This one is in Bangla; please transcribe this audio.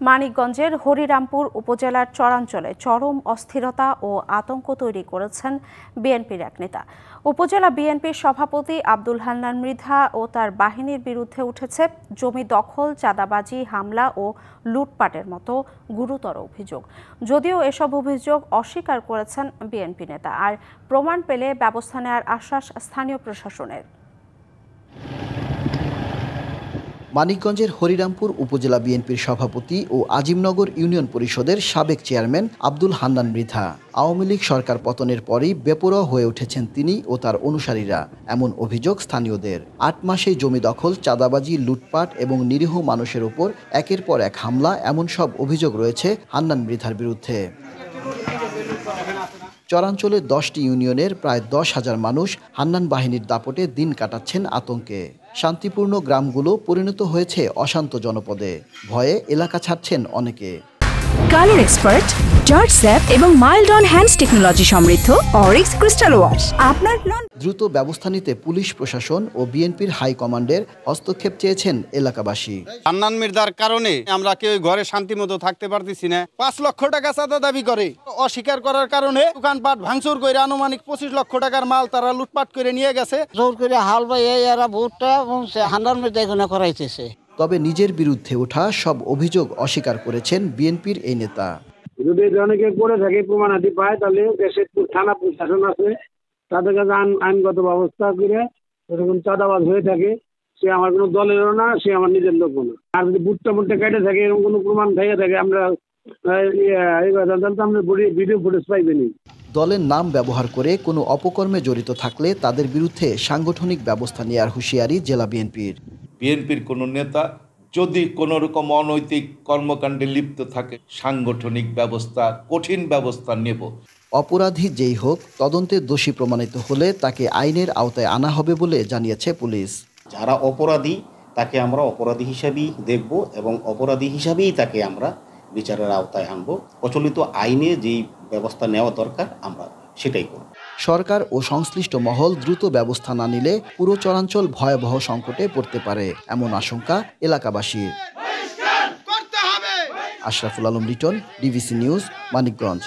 মানিকগঞ্জের হরিরামপুর উপজেলার চরাঞ্চলে চরম অস্থিরতা ও আতঙ্ক তৈরি করেছেন বিএনপির এক নেতা। উপজেলা বিএনপির সভাপতি আব্দুল হান্নান মৃধা ও তার বাহিনীর বিরুদ্ধে উঠেছে জমি দখল, চাঁদাবাজি, হামলা ও লুটপাটের মতো গুরুতর অভিযোগ। যদিও এসব অভিযোগ অস্বীকার করেছেন বিএনপি নেতা, আর প্রমাণ পেলে ব্যবস্থা নেওয়ার আশ্বাস স্থানীয় প্রশাসনের। মানিকগঞ্জের হরিরামপুর উপজেলা বিএনপির সভাপতি ও আজিমনগর ইউনিয়ন পরিষদের সাবেক চেয়ারম্যান আব্দুল হান্নান মৃধা। আওয়ামী লীগ সরকার পতনের পরই বেপরোয়া হয়ে উঠেছেন তিনি ও তার অনুসারীরা, এমন অভিযোগ স্থানীয়দের। ৮ মাসেই জমি দখল, চাঁদাবাজি, লুটপাট এবং নিরীহ মানুষের ওপর একের পর এক হামলা, এমন সব অভিযোগ রয়েছে হান্নান মৃধার বিরুদ্ধে। চরাঞ্চলের 10টি ইউনিয়নের প্রায় 10,000 মানুষ হান্নান বাহিনীর দাপটে দিন কাটাচ্ছেন আতঙ্কে। শান্তিপূর্ণ গ্রামগুলো পরিণত হয়েছে অশান্ত জনপদে। ভয়ে এলাকা ছাড়ছেন অনেকে। কালার এক্সপার্ট, জর্জ স্যাপ এবং মাইল্ড অন হ্যান্ডস টেকনোলজি সমৃদ্ধ অরিক্স ক্রিস্টাল ওয়াশ আপনার দ্রুত ব্যবস্থা নিতে পুলিশ প্রশাসন ও বিএনপির হাই কমান্ডের হস্তক্ষেপ চেয়েছেন এলাকাবাসী। হান্নান মৃধার কারণে আমরা কেউ ঘরে শান্তিমতো থাকতে পারতেছি না। 5 লক্ষ টাকা চাঁদা দাবি করে, অস্বীকার করার কারণে দোকানপাট ভাঙচুর করে আনুমানিক 25 লক্ষ টাকার মাল তারা লুটপাট করে নিয়ে গেছে। জোর করে হাল বাইয়ে এরা ভোটটা হান্নান মৃধা এখানে করাইতেছে। তবে নিজের বিরুদ্ধে ওঠা সব অভিযোগ অস্বীকার করেছেন বিএনপির এই নেতা। যদি অনেকে করে থাকে, প্রমাণাদি পায়, তাহলে দেশের থানা প্রশাসন আছে, তাদের কাছে আইনগত ব্যবস্থা করে এরকম চাঁদাবাজ হয়ে থাকে, সে আমার কোনো দলেরও না, সে আমার নিজের লোকও না। আর যদি বুটটা কেটে থাকে, এরকম কোনো প্রমাণ থেকে থাকে, আমরা ভিডিও ফুটেজ পাইবেনি। দলের নাম ব্যবহার করে কোনো অপকর্মে জড়িত থাকলে তাদের বিরুদ্ধে সাংগঠনিক ব্যবস্থা নেওয়ার হুঁশিয়ারি জেলা বিএনপির। বিএনপির কোনো নেতা যদি কোনো রকম অনৈতিক কর্মকাণ্ডে লিপ্ত থাকে, সাংগঠনিক ব্যবস্থা, কঠিন ব্যবস্থা নেব। অপরাধী যেই হোক, তদন্তে দোষী প্রমাণিত হলে তাকে আইনের আওতায় আনা হবে বলে জানিয়েছে পুলিশ। যারা অপরাধী তাকে আমরা অপরাধী হিসাবেই দেখব এবং অপরাধী হিসাবেই তাকে আমরা বিচারের আওতায় আনব। প্রচলিত আইনে যেই ব্যবস্থা নেওয়া দরকার আমরা সেটাই করব। সরকার ও সংশ্লিষ্ট মহল দ্রুত ব্যবস্থা না নিলে পুরো চরাঞ্চল ভয়াবহ সংকটে পড়তে পারে, এমন আশঙ্কা এলাকাবাসীর। Ashraful Alam Liton, DBC news, Manikganj.